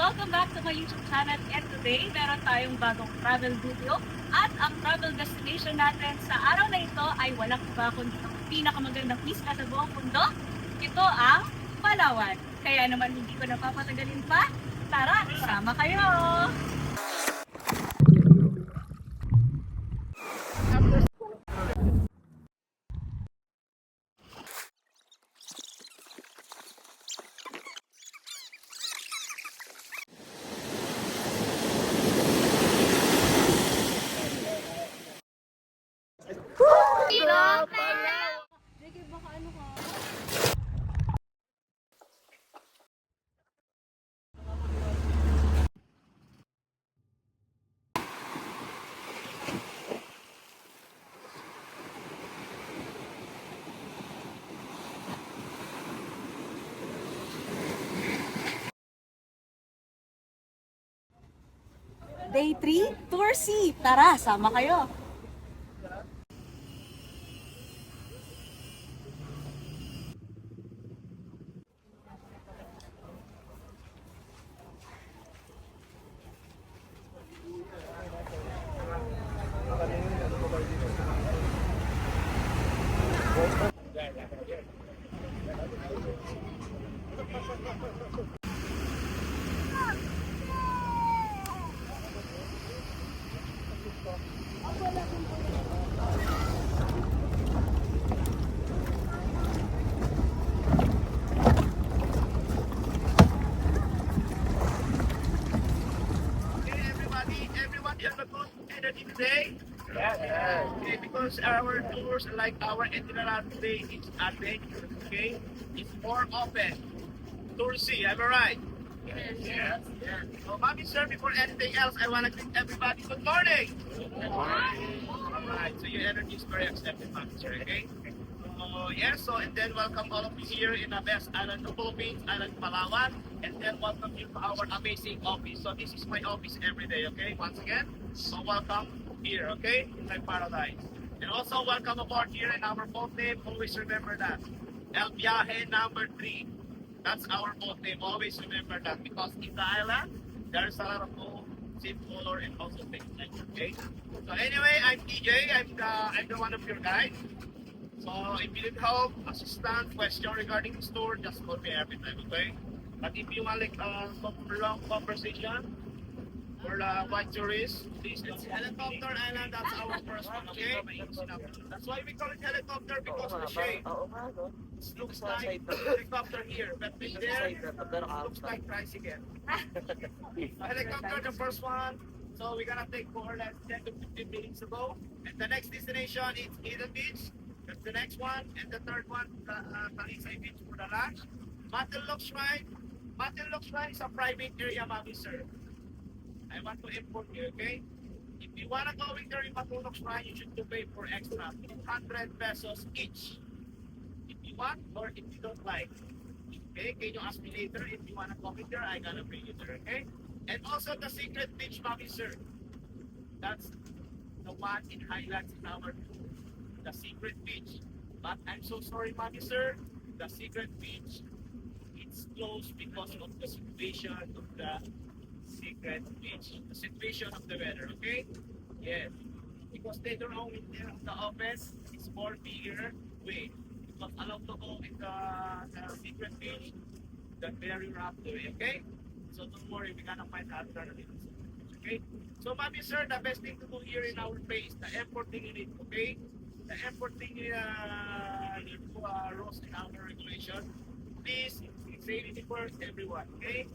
Welcome back to my YouTube channel. And today, meron tayong bagong travel video. At ang travel destination natin sa araw na ito ay walang iba kundi ang pinakamagandang isla sa buong mundo. Ito ang Palawan. Kaya naman hindi ko napapatagalin pa. Tara, sama kayo! Day 3, Tour C. Tara, sama kayo! Today? Yeah. Okay, because our tours, like our itinerary today, is adventure, okay? It's more open. Tour C, am I right? Yes. So, Mami, sir, before anything else, I want to greet everybody. Good morning! Alright, so your energy is very accepted, Mami, sir, okay? So, and then welcome all of you here in the best island of Philippines, Island Palawan, and then welcome you to our amazing office. So, this is my office every day, okay? Once again, so welcome here, okay? In my paradise. And also, welcome aboard here in our boat name. Always remember that. El Viaje number 3. That's our boat name. Always remember that. Because in the island, there's a lot of gold, safe color, and also things like that, okay? So anyway, I'm DJ. I'm the one of your guides. So if you need help, assistance, question regarding the store, just call me every time, okay? But if you want like long conversation for the white tourists, please it's Helicopter Island. That's our first one, okay? That's why we call it helicopter because of the shape. It looks like helicopter here, but in there, it looks like rice again. Helicopter, the first one. So we're gonna take more or less 10 to 15 minutes ago. And the next destination is Eden Beach. That's the next one. And the third one, Talisay Beach for the lunch. Matilok Shrine. Matilok Shrine is a private area, Mami sir. I want to inform you, okay? If you wanna go in there in Matilok Shrine, you should pay for extra 200 pesos each. If you want or if you don't like. Okay, can you ask me later if you wanna go in there? I gotta bring you there, okay? And also the secret beach, Mami sir. That's the one in highlights in our tour. The secret beach. But I'm so sorry, Mami sir. The secret beach, it's closed because of the situation of the secret beach. The situation of the weather, okay? Yes. Because later on in the office, it's more bigger way. Because allowed to go in the secret beach, the very rough way, okay? So don't worry, we're gonna find alternatives. Okay? So Mami sir, the best thing to do here in our place, the importing unit, okay? The importing rules in our regulation. Please, safety first, everyone, okay?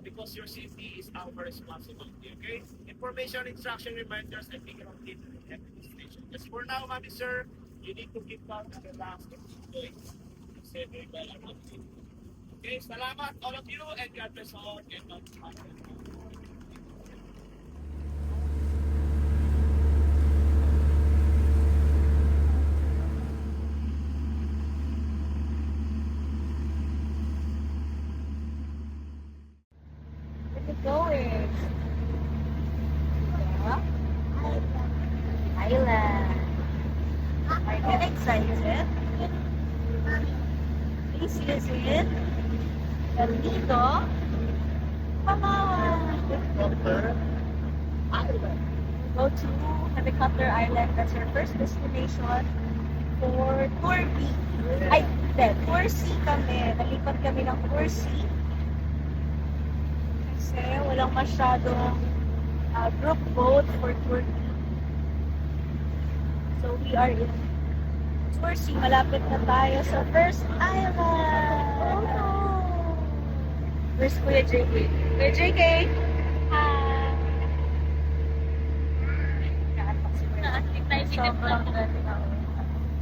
Because your safety is our responsibility, okay? Information, instruction, reminders, and figure out it in every station. Just for now, Mami sir, you need to keep calm and relax and enjoy. Say very well. Okay, salamat all of you and God bless all and not Going. Island. Are you excited? This is it. El Nido. Helicopter Island. Go to Helicopter Island. That's our first destination for Tour B. Ay, hindi. Tour C kami. Nalipat kami ng Tour C. Kasi walang masyadong group boat for Tour B. So we are in Tour C. Malapit na tayo sa first island. Oh no! Where's Kuya JK? Kuya JK! Hi! Naatak si Kuya JK. Sobrang ganda.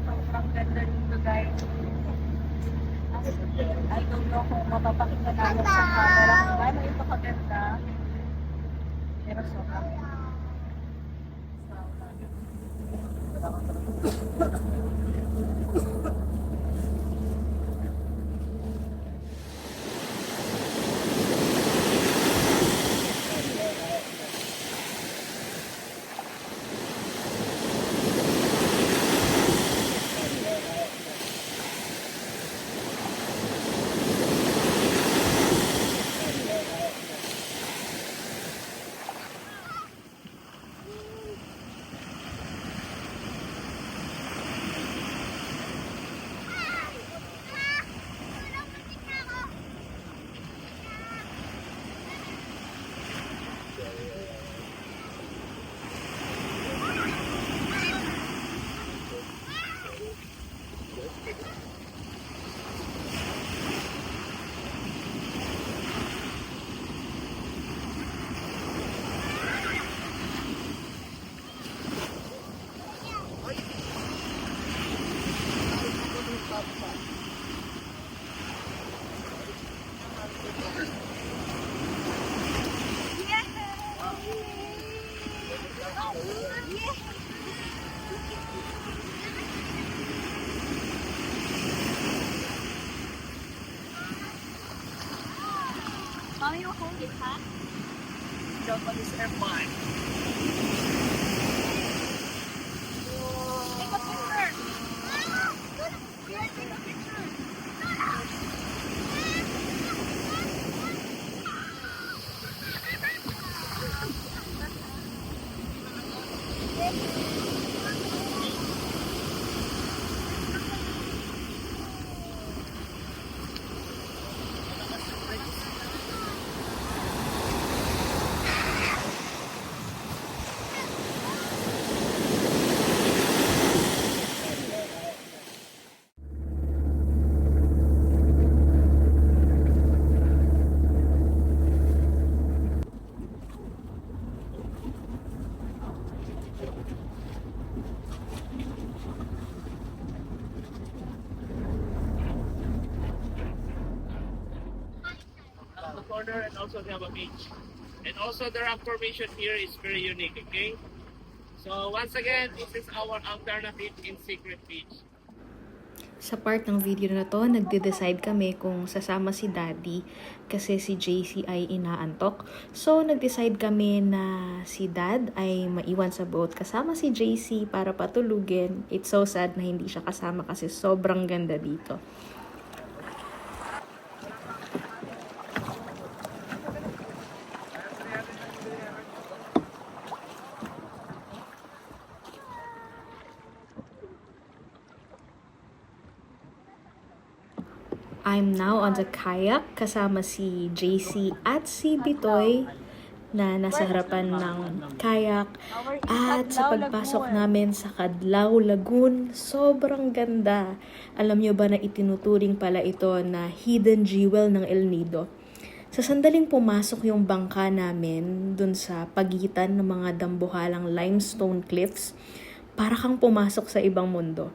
Sobrang ganda dito, guys. I don't know kung mapapakita namin sa camera kung gaano ito kaganda. Pero sobrang Mommy, you hold it, huh? Jump on this airplane. Take a picture. Take a picture. The corner, and also they have a beach. And also the rock formation here is very unique, okay? So once again, this is our alternative in Secret Beach. Sa part ng video na to, nagde-decide kami kung sasama si Daddy kasi si JC ay inaantok. So, nag-decide kami na si Dad ay maiwan sa boat kasama si JC para patulugin. It's so sad na hindi siya kasama kasi sobrang ganda dito. I'm now on the kayak kasama si JC at si Bitoy na nasa harapan ng kayak. At sa pagpasok namin sa Kadlaw Lagoon, sobrang ganda. Alam nyo ba na itinuturing pala ito na hidden jewel ng El Nido? Sa sandaling pumasok yung bangka namin dun sa pagitan ng mga dambuhalang limestone cliffs, para kang pumasok sa ibang mundo.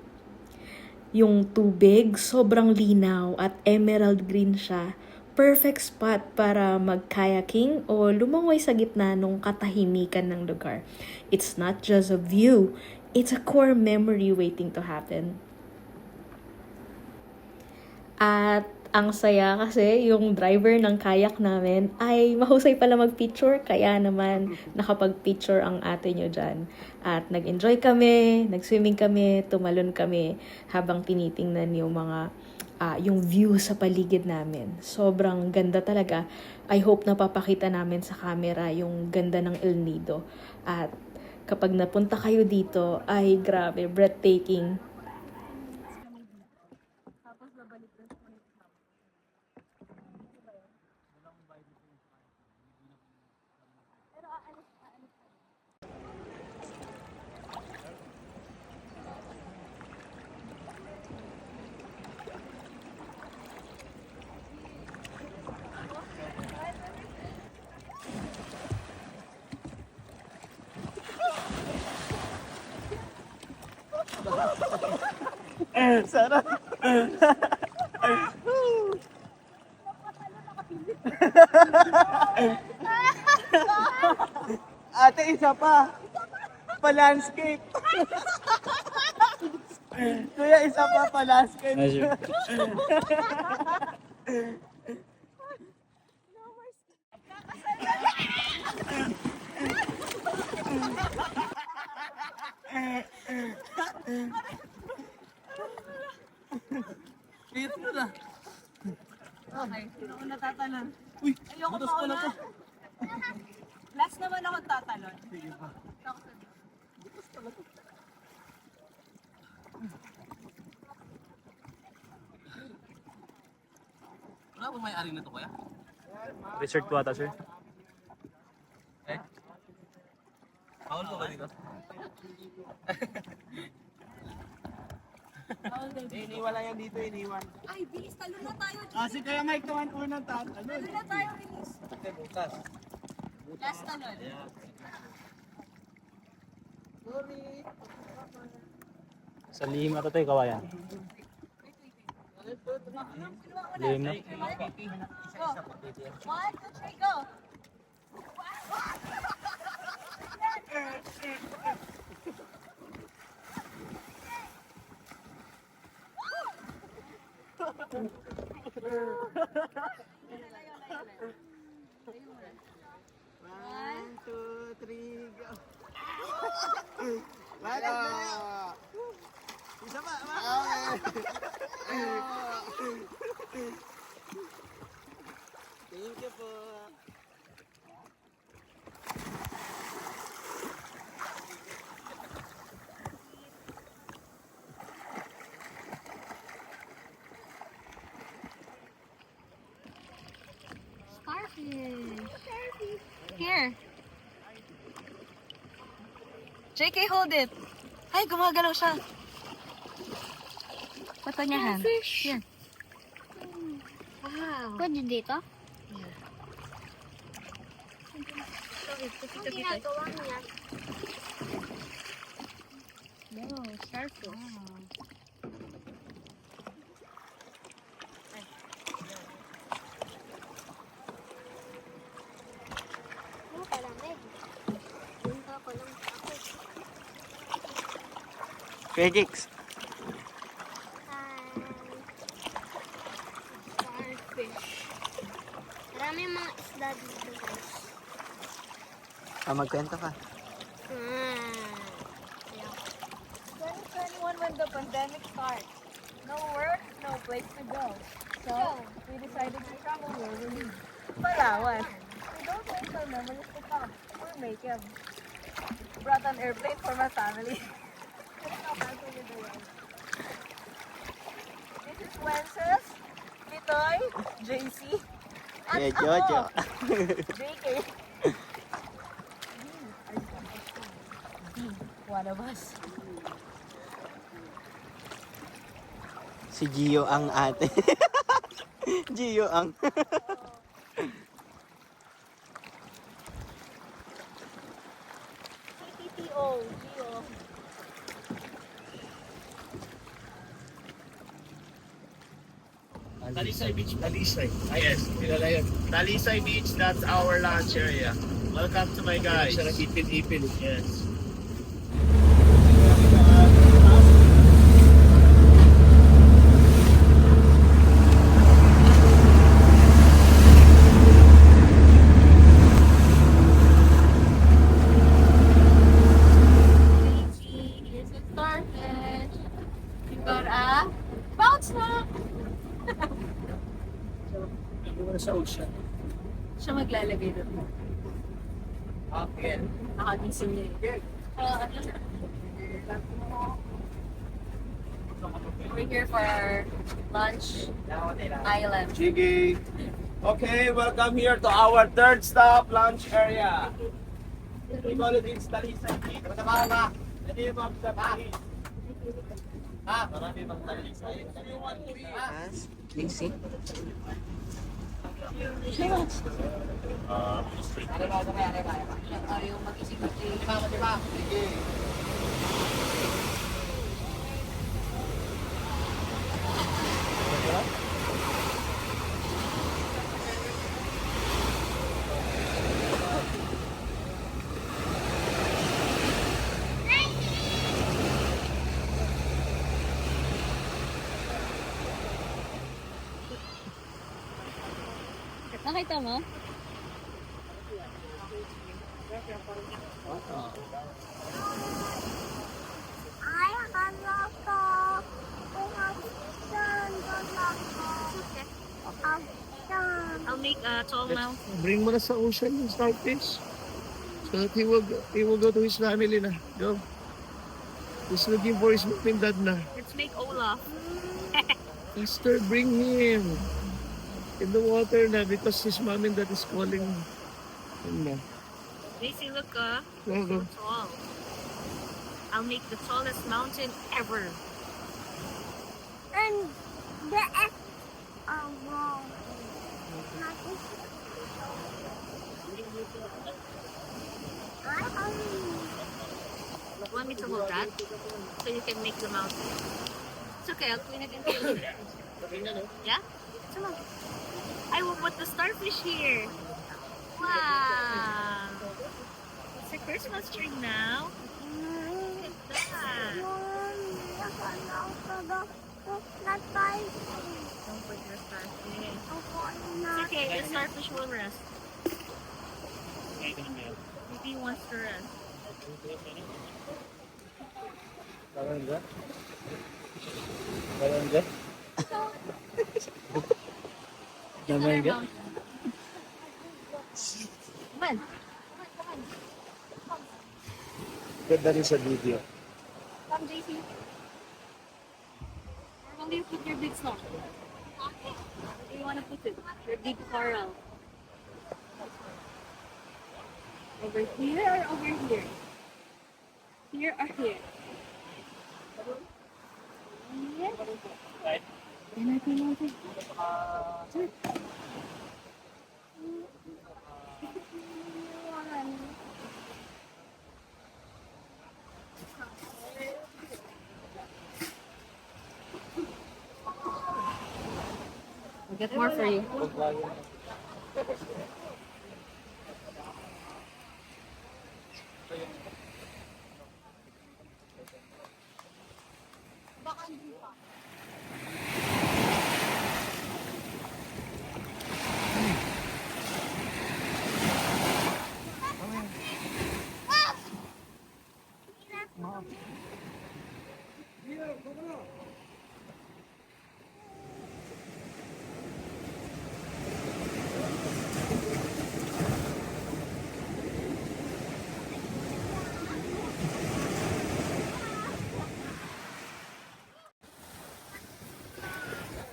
Yung tubig, sobrang linaw at emerald green siya. Perfect spot para mag-kayaking o lumangoy sa gitna ng katahimikan ng lugar. It's not just a view, it's a core memory waiting to happen. At ang saya kasi yung driver ng kayak namin ay mahusay pala mag-picture, kaya naman nakapag-picture ang ate nyo dyan. At nag-enjoy kami, nag-swimming kami, tumalon kami habang tinitingnan yung mga yung view sa paligid namin. Sobrang ganda talaga. I hope na papakita namin sa camera yung ganda ng El Nido. At kapag napunta kayo dito, ay grabe, breathtaking. Sarap. Ate, isa pa. Pa-landscape. Kuya, isa pa pa-landscape. Pira mo na. Okay, sino ko natatalon? Uy, Ayoko butas pa pala una. to. Last naman ako tatalon. Sige pa. Ako sa Wala bang may-ari na to, kuya? Resort ko ata, sir. Eh? Paul ko ba dito? Iniwan lang yan dito, iniwan. Ay, bilis, talon na tayo. Kasi kaya Mike naman unang talon. Talon na tayo, bilis. Bukas. Last talon. Sa lihim ata tayo, kawayan. Lihim na. Go. 1, 2, 3, go. One, two, three, go. Wala. Isa pa, Thank you po. Starfish. Here. JK, hold it. Ay, gumagalaw siya. Patanyahan. Here. Wow. Pwede dito? Ang ginagawa niya. No, starfish. Ano palamig? Punta ko lang ako. Felix. Starfish. Marami mga isda dito, guys. Magkwento ka. Ah. 2021 when the pandemic started. No work, no place to go. So, we decided to travel where we live. Palawan. We don't wait for memories to come. Or make them. Brought an airplane for my family. This is Wences, Bitoy, JC, at Yeah, ako, Jojo. JK. One of us. Si Gio ang ate. Gio ang. CTTO, Gio. Talisay Beach, Talisay. Yes, kilala yun. Talisay Beach, that's our lunch area. Welcome to my guys. Sarap ipil-ipil. Yes. This is starfish. You got a bounce now. Siya maglalagay doon. Okay. Nakagising niya yun. We're here for our lunch island. Jiggy. Okay, welcome here to our third stop, lunch area. We call it Installation. Kasama. Hindi mo sabihin. Ha? Marami bang talisay? You want to eat? Easy. Ayaw mag-isip na Sige. Nakita mo? Ay, akala ko. Kung action, action. I'll make a tall mount. Bring mo na sa ocean yung starfish. So that he will go to his family na. Go. He's looking for his mom and dad na. Let's make Olaf. Sister, bring him in the water na because his mom and dad is calling him na. Daisy, look, Go, go. tall. I'll make the tallest mountain ever. And the F are wrong. Not this. I only You want me to hold that? So you can make the mountain. It's okay, I'll clean it and clean it. Yeah? Come on. I will put the starfish here. Wow. It's a Christmas tree now. Look at that. not five. Don't put your starfish. It's Not okay, the starfish will rest. Maybe he wants to rest. Parang dyan. Parang dyan. Naman dyan. Come on. Ganda rin sa video. Come, JC. Where will you put your big snow? Where do you want to put it? Your big coral. Over here or over here? Here or here? Here? Then I can want it. Sure. I'll get more for you.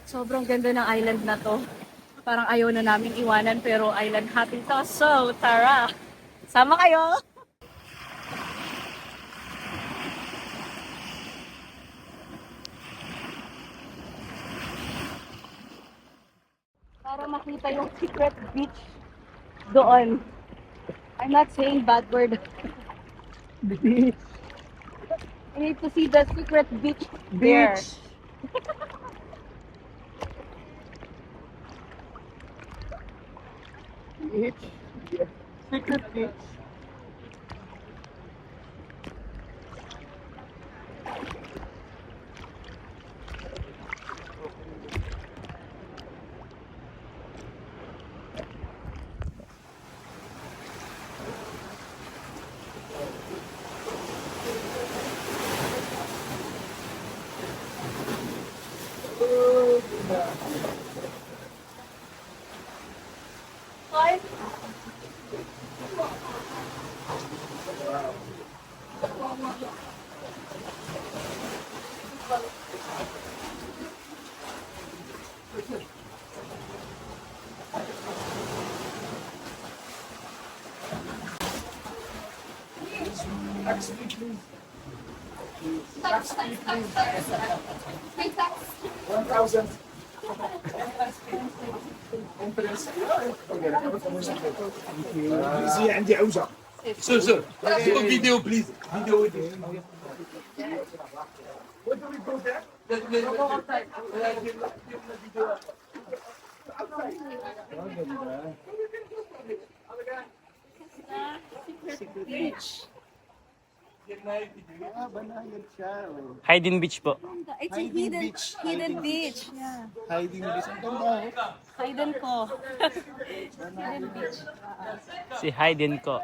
Sobrang ganda ng island na to. Parang ayaw na namin iwanan pero island hopping to. So, tara! Sama kayo! Para makita yung secret beach doon. I'm not saying bad word. Beach. I need to see the secret beach there. Beach. Secret beach. زي عندي عوجه سير فيديو بليز فيديو Hidden Beach po. It's a hidden beach. Yeah. hiding this ang ganda Hidden ko. Hidden beach. Si Hidden ko.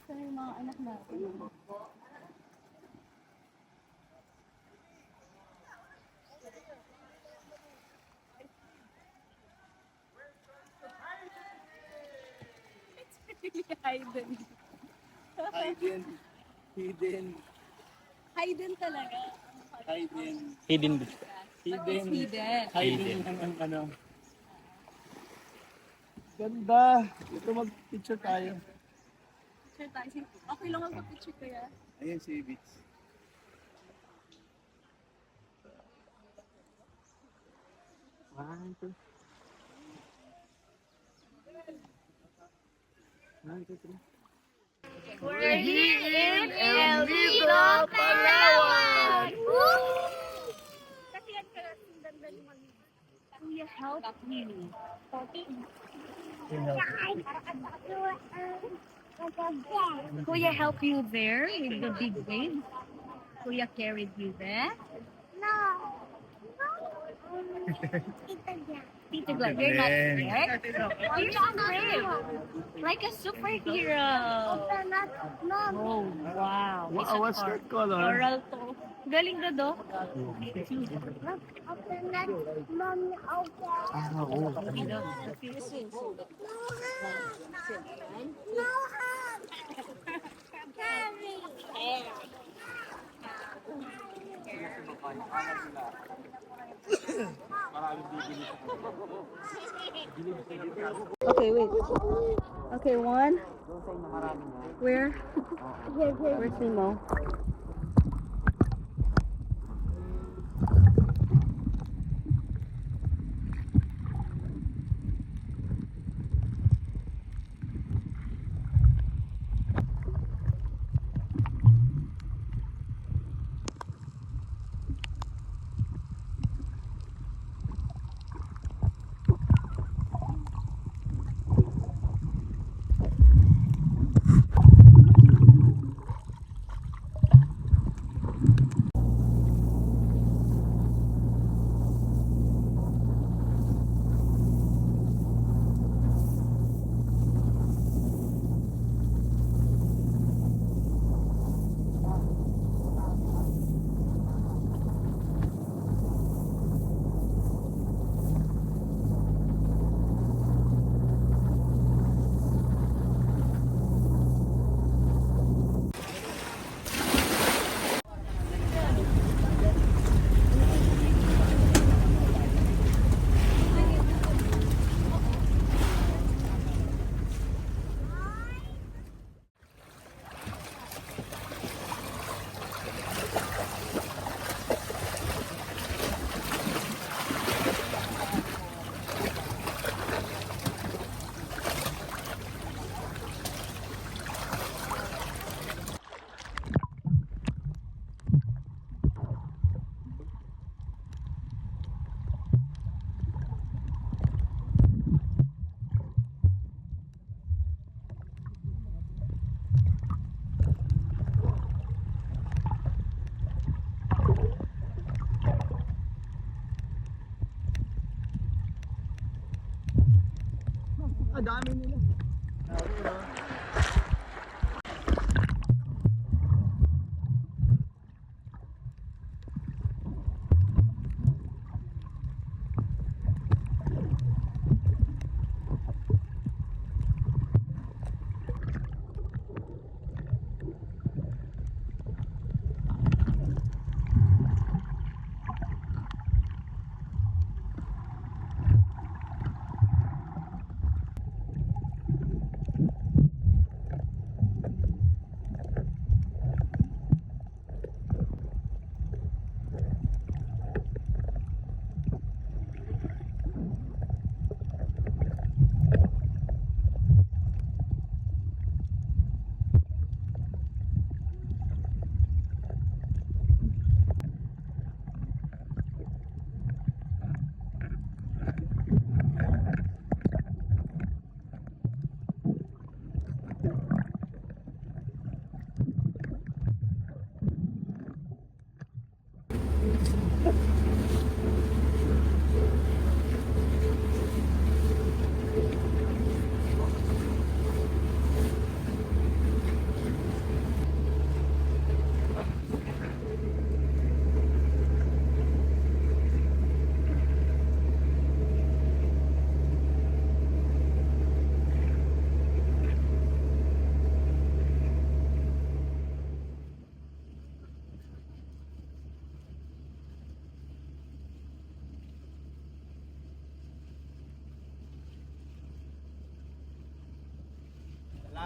Saan yung mga anak natin? Hidden. hidden Hidden talaga. Hidden Beach po. Hidden. hiding ang ano ganda ito mag-picture tayo Picture tayo. Okay lang magpa-picture kaya. ayun si beach We're here in El Nido, Palawan! Kuya, help me. Kuya, help you there with the big wave. Kuya carried you there. No. Tita Jack. Tito Glenn, you're not scared? You're so brave. Like a superhero. Open up, Mom. Oh, wow. It's a what's that color? coral to. Galing na do. Open up, Mom. Open. No hug. Carry. Okay, wait. Okay, one. Where? Where's Nemo? dami nila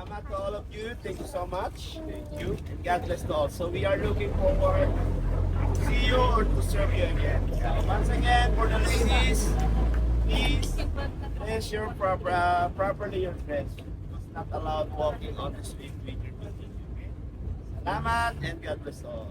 Salamat to all of you. Thank you so much. Thank you. And God bless to all. So we are looking forward to see you or to serve you again. So once again, for the ladies, please dress your properly your dress. It's not allowed walking on the street with your bikini. Okay? Salamat and God bless to all.